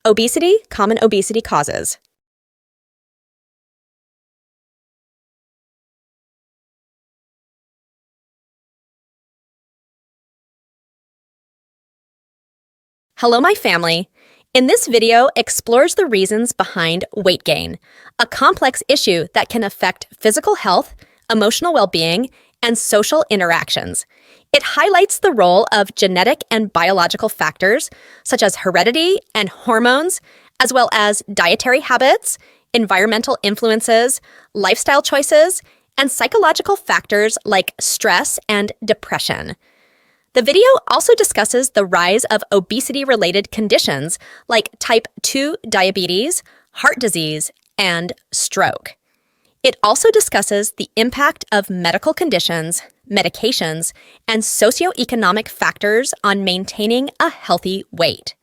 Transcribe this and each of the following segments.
Obesity, common obesity causes. Hello, my family. In this video explores the reasons behind weight gain, a complex issue that can affect physical health, emotional well-being, and social interactions. It highlights the role of genetic and biological factors, such as heredity and hormones, as well as dietary habits, environmental influences, lifestyle choices, and psychological factors like stress and depression. The video also discusses the rise of obesity-related conditions like type 2 diabetes, heart disease, and stroke. It also discusses the impact of medical conditions, medications, and socioeconomic factors on maintaining a healthy weight.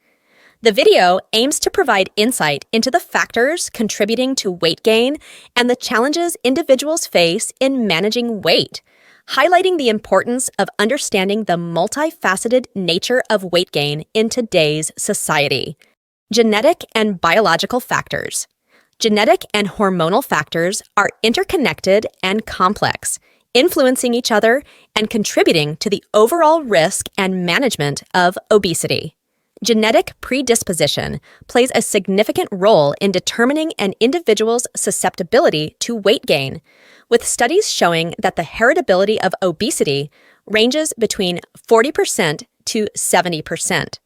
The video aims to provide insight into the factors contributing to weight gain and the challenges individuals face in managing weight, highlighting the importance of understanding the multifaceted nature of weight gain in today's society. Genetic and biological factors. Genetic and hormonal factors are interconnected and complex, influencing each other and contributing to the overall risk and management of obesity. Genetic predisposition plays a significant role in determining an individual's susceptibility to weight gain, with studies showing that the heritability of obesity ranges between 40% to 70%.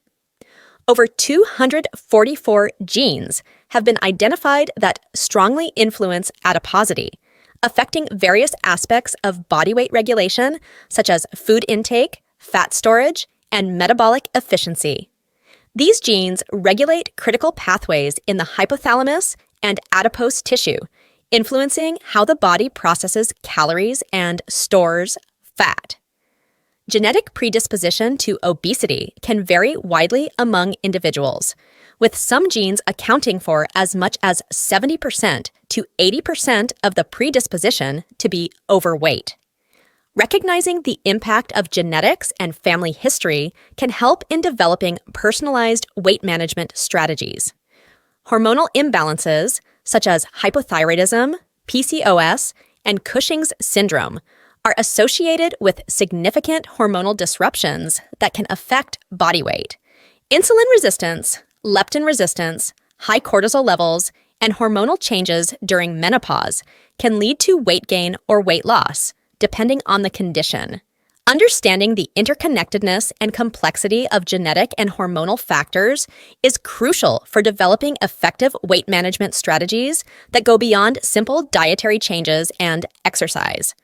Over 244 genes have been identified that strongly influence adiposity, affecting various aspects of body weight regulation, such as food intake, fat storage, and metabolic efficiency. These genes regulate critical pathways in the hypothalamus and adipose tissue, influencing how the body processes calories and stores fat. Genetic predisposition to obesity can vary widely among individuals, with some genes accounting for as much as 70% to 80% of the predisposition to be overweight. Recognizing the impact of genetics and family history can help in developing personalized weight management strategies. Hormonal imbalances, such as hypothyroidism, PCOS, and Cushing's syndrome, are associated with significant hormonal disruptions that can affect body weight. Insulin resistance, leptin resistance, high cortisol levels, and hormonal changes during menopause can lead to weight gain or weight loss, depending on the condition. Understanding the interconnectedness and complexity of genetic and hormonal factors is crucial for developing effective weight management strategies that go beyond simple dietary changes and exercise.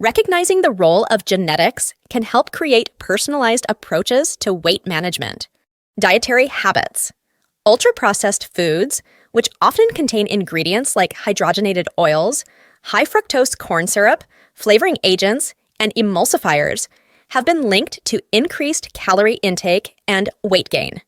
Recognizing the role of genetics can help create personalized approaches to weight management. Dietary habits. Ultra-processed foods, which often contain ingredients like hydrogenated oils, high fructose corn syrup, flavoring agents, and emulsifiers, have been linked to increased calorie intake and weight gain.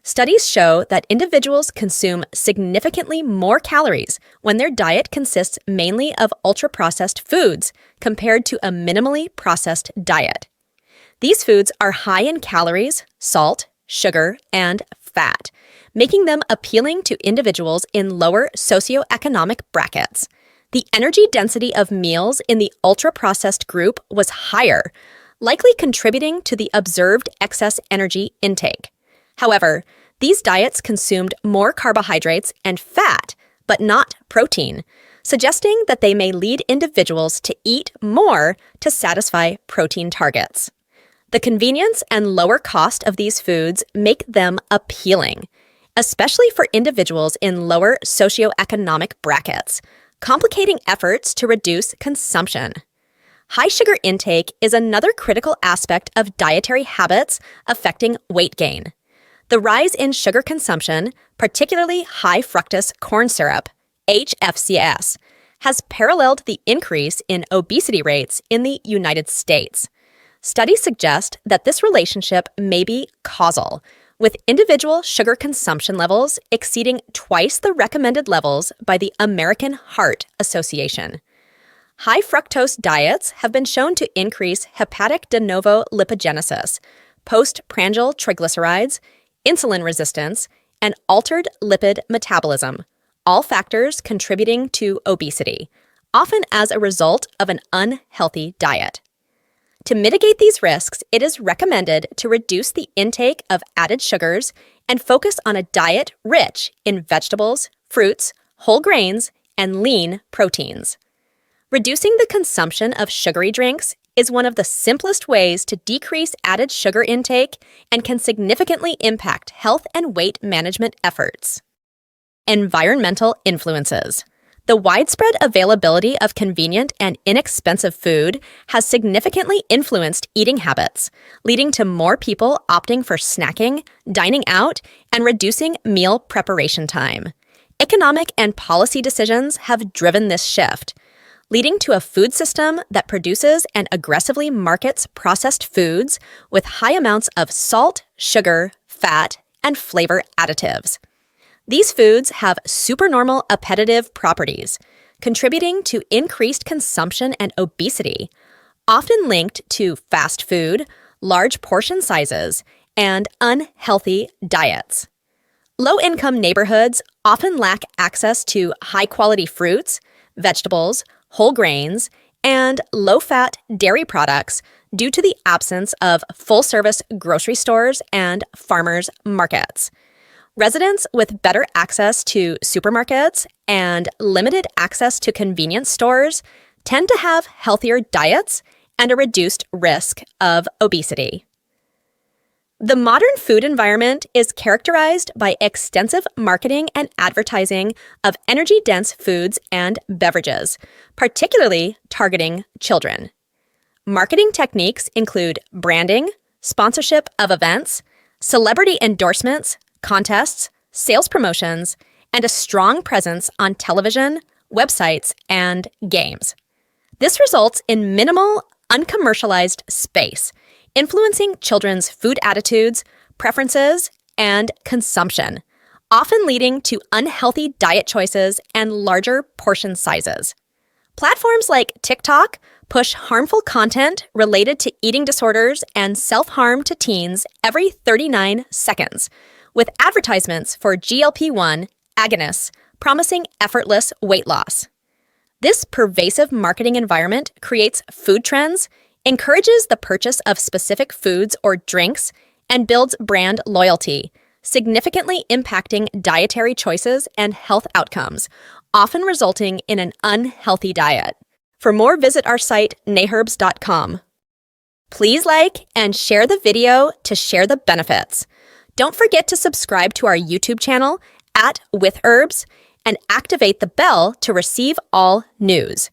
Studies show that individuals consume significantly more calories when their diet consists mainly of ultra-processed foods compared to a minimally processed diet. These foods are high in calories, salt, sugar, and fat, making them appealing to individuals in lower socioeconomic brackets. The energy density of meals in the ultra-processed group was higher, likely contributing to the observed excess energy intake. However, these diets consumed more carbohydrates and fat, but not protein, suggesting that they may lead individuals to eat more to satisfy protein targets. The convenience and lower cost of these foods make them appealing, especially for individuals in lower socioeconomic brackets, complicating efforts to reduce consumption. High sugar intake is another critical aspect of dietary habits affecting weight gain. The rise in sugar consumption, particularly high fructose corn syrup, HFCS, has paralleled the increase in obesity rates in the United States. Studies suggest that this relationship may be causal, with individual sugar consumption levels exceeding twice the recommended levels by the American Heart Association. High fructose diets have been shown to increase hepatic de novo lipogenesis, postprandial triglycerides, insulin resistance, and altered lipid metabolism, all factors contributing to obesity, often as a result of an unhealthy diet. To mitigate these risks, it is recommended to reduce the intake of added sugars and focus on a diet rich in vegetables, fruits, whole grains, and lean proteins. Reducing the consumption of sugary drinks is one of the simplest ways to decrease added sugar intake and can significantly impact health and weight management efforts. Environmental influences. The widespread availability of convenient and inexpensive food has significantly influenced eating habits, leading to more people opting for snacking, dining out, and reducing meal preparation time. Economic and policy decisions have driven this shift, leading to a food system that produces and aggressively markets processed foods with high amounts of salt, sugar, fat, and flavor additives. These foods have supernormal appetitive properties, contributing to increased consumption and obesity, often linked to fast food, large portion sizes, and unhealthy diets. Low-income neighborhoods often lack access to high-quality fruits, vegetables, whole grains, and low-fat dairy products due to the absence of full-service grocery stores and farmers' markets. Residents with better access to supermarkets and limited access to convenience stores tend to have healthier diets and a reduced risk of obesity. The modern food environment is characterized by extensive marketing and advertising of energy-dense foods and beverages, particularly targeting children. Marketing techniques include branding, sponsorship of events, celebrity endorsements, contests, sales promotions, and a strong presence on television, websites, and games. This results in minimal, uncommercialized space, influencing children's food attitudes, preferences, and consumption, often leading to unhealthy diet choices and larger portion sizes. Platforms like TikTok push harmful content related to eating disorders and self-harm to teens every 39 seconds, with advertisements for GLP-1 agonists promising effortless weight loss. This pervasive marketing environment creates food trends, encourages the purchase of specific foods or drinks, and builds brand loyalty, significantly impacting dietary choices and health outcomes, often resulting in an unhealthy diet. For more, visit our site, naherbs.com. Please like and share the video to share the benefits. Don't forget to subscribe to our YouTube channel @WithHerbs and activate the bell to receive all news.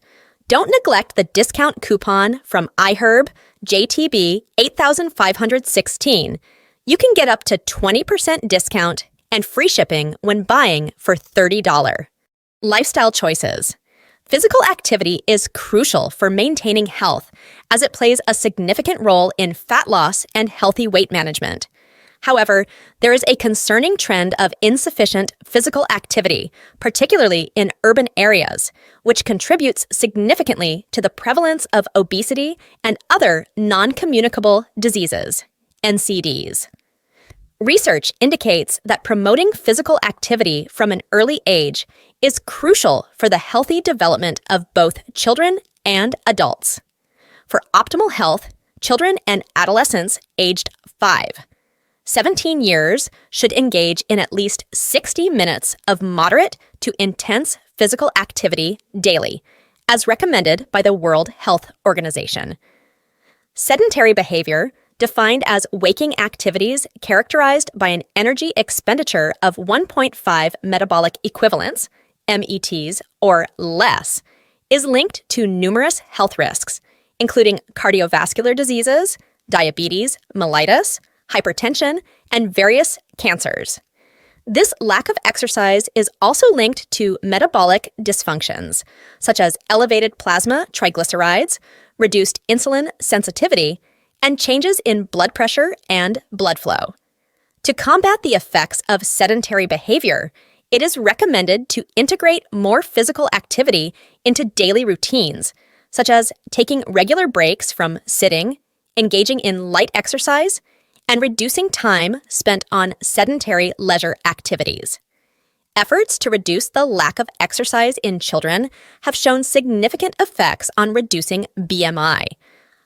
Don't neglect the discount coupon from iHerb JTB 8516. You can get up to 20% discount and free shipping when buying for $30. Lifestyle choices. Physical activity is crucial for maintaining health as it plays a significant role in fat loss and healthy weight management. However, there is a concerning trend of insufficient physical activity, particularly in urban areas, which contributes significantly to the prevalence of obesity and other non-communicable diseases, NCDs. Research indicates that promoting physical activity from an early age is crucial for the healthy development of both children and adults. For optimal health, children and adolescents aged 17 years should engage in at least 60 minutes of moderate to intense physical activity daily, as recommended by the World Health Organization. Sedentary behavior, defined as waking activities characterized by an energy expenditure of 1.5 metabolic equivalents, METs, or less, is linked to numerous health risks, including cardiovascular diseases, diabetes mellitus, hypertension, and various cancers. This lack of exercise is also linked to metabolic dysfunctions, such as elevated plasma triglycerides, reduced insulin sensitivity, and changes in blood pressure and blood flow. To combat the effects of sedentary behavior, it is recommended to integrate more physical activity into daily routines, such as taking regular breaks from sitting, engaging in light exercise, and reducing time spent on sedentary leisure activities. Efforts to reduce the lack of exercise in children have shown significant effects on reducing BMI,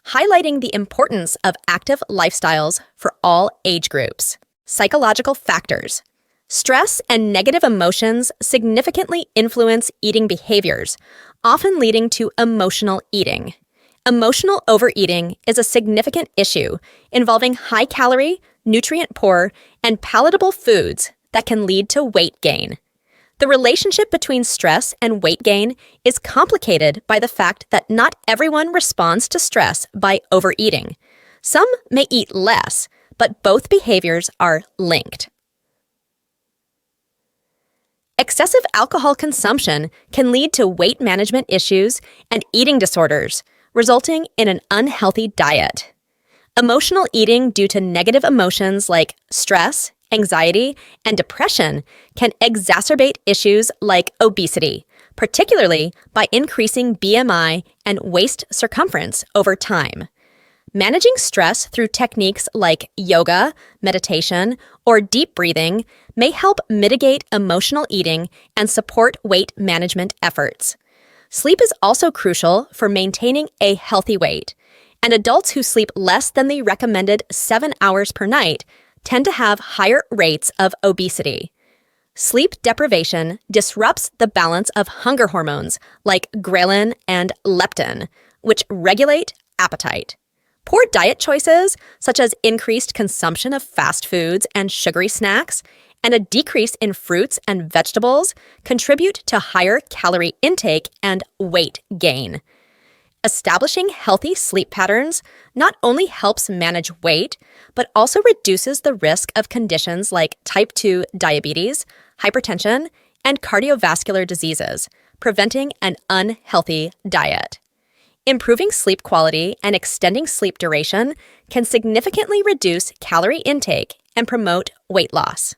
highlighting the importance of active lifestyles for all age groups. Psychological factors. Stress and negative emotions significantly influence eating behaviors, often leading to emotional eating. Emotional overeating is a significant issue involving high-calorie, nutrient-poor, and palatable foods that can lead to weight gain. The relationship between stress and weight gain is complicated by the fact that not everyone responds to stress by overeating. Some may eat less, but both behaviors are linked. Excessive alcohol consumption can lead to weight management issues and eating disorders, resulting in an unhealthy diet. Emotional eating due to negative emotions like stress, anxiety, and depression can exacerbate issues like obesity, particularly by increasing BMI and waist circumference over time. Managing stress through techniques like yoga, meditation, or deep breathing may help mitigate emotional eating and support weight management efforts. Sleep is also crucial for maintaining a healthy weight, and adults who sleep less than the recommended 7 hours per night tend to have higher rates of obesity. Sleep deprivation disrupts the balance of hunger hormones like ghrelin and leptin, which regulate appetite. Poor diet choices, such as increased consumption of fast foods and sugary snacks, and a decrease in fruits and vegetables, contribute to higher calorie intake and weight gain. Establishing healthy sleep patterns not only helps manage weight, but also reduces the risk of conditions like type 2 diabetes, hypertension, and cardiovascular diseases, preventing an unhealthy diet. Improving sleep quality and extending sleep duration can significantly reduce calorie intake and promote weight loss.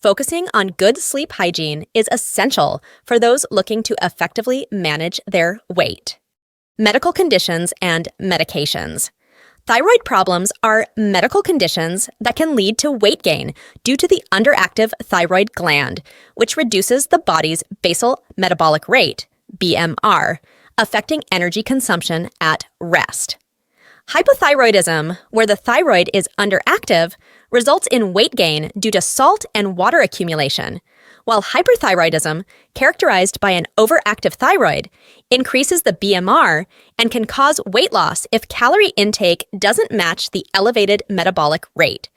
Focusing on good sleep hygiene is essential for those looking to effectively manage their weight. Medical conditions and medications. Thyroid problems are medical conditions that can lead to weight gain due to the underactive thyroid gland, which reduces the body's basal metabolic rate, BMR, affecting energy consumption at rest. Hypothyroidism, where the thyroid is underactive, results in weight gain due to salt and water accumulation, while hyperthyroidism, characterized by an overactive thyroid, increases the BMR and can cause weight loss if calorie intake doesn't match the elevated metabolic rate.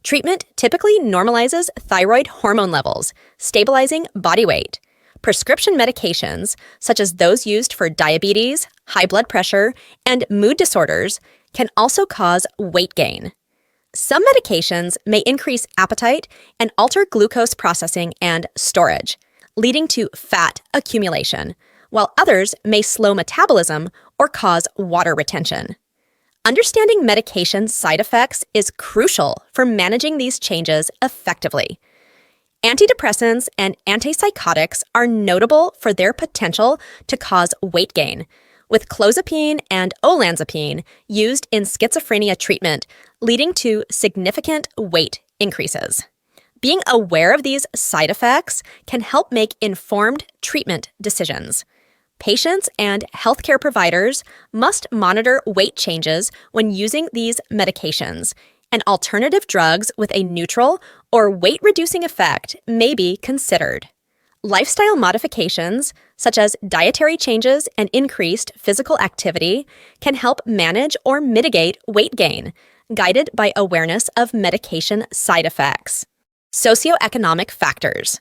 Treatment typically normalizes thyroid hormone levels, stabilizing body weight. Prescription medications, such as those used for diabetes, high blood pressure, and mood disorders, can also cause weight gain. Some medications may increase appetite and alter glucose processing and storage, leading to fat accumulation, while others may slow metabolism or cause water retention. Understanding medication side effects is crucial for managing these changes effectively. Antidepressants and antipsychotics are notable for their potential to cause weight gain, with clozapine and olanzapine used in schizophrenia treatment, leading to significant weight increases. Being aware of these side effects can help make informed treatment decisions. Patients and healthcare providers must monitor weight changes when using these medications, and alternative drugs with a neutral or weight-reducing effect may be considered. Lifestyle modifications, such as dietary changes and increased physical activity, can help manage or mitigate weight gain, guided by awareness of medication side effects. Socioeconomic factors.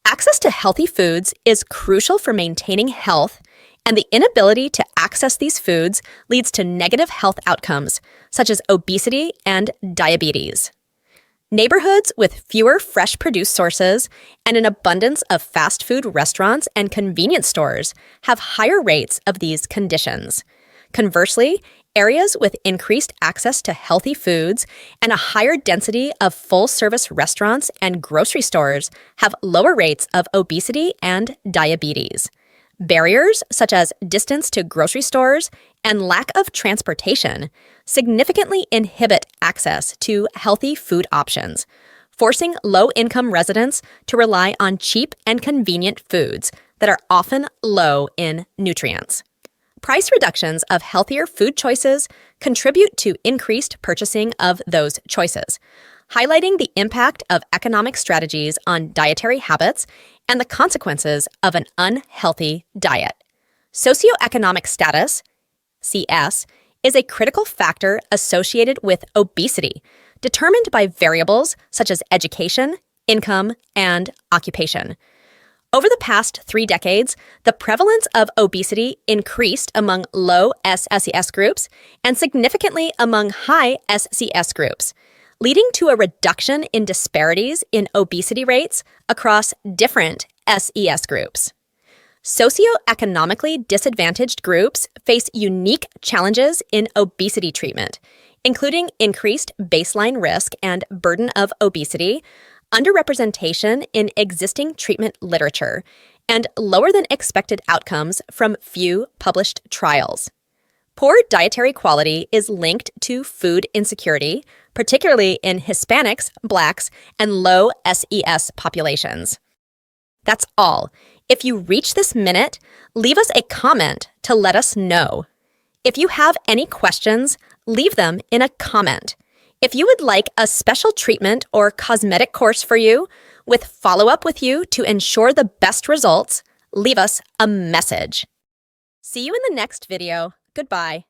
Access to healthy foods is crucial for maintaining health, and the inability to access these foods leads to negative health outcomes, such as obesity and diabetes. Neighborhoods with fewer fresh produce sources and an abundance of fast food restaurants and convenience stores have higher rates of these conditions. Conversely, areas with increased access to healthy foods and a higher density of full-service restaurants and grocery stores have lower rates of obesity and diabetes. Barriers such as distance to grocery stores and lack of transportation significantly inhibit access to healthy food options, forcing low-income residents to rely on cheap and convenient foods that are often low in nutrients. Price reductions of healthier food choices contribute to increased purchasing of those choices, highlighting the impact of economic strategies on dietary habits and the consequences of an unhealthy diet. Socioeconomic status, CS, is a critical factor associated with obesity, determined by variables such as education, income, and occupation. Over the past 3 decades, the prevalence of obesity increased among low SES groups and significantly among high SCS groups, leading to a reduction in disparities in obesity rates across different SES groups. Socioeconomically disadvantaged groups face unique challenges in obesity treatment, including increased baseline risk and burden of obesity, underrepresentation in existing treatment literature, and lower than expected outcomes from few published trials. Poor dietary quality is linked to food insecurity, particularly in Hispanics, Blacks, and low SES populations. That's all. If you reach this minute, leave us a comment to let us know. If you have any questions, leave them in a comment. If you would like a special treatment or cosmetic course for you, with follow-up with you to ensure the best results, leave us a message. See you in the next video. Goodbye.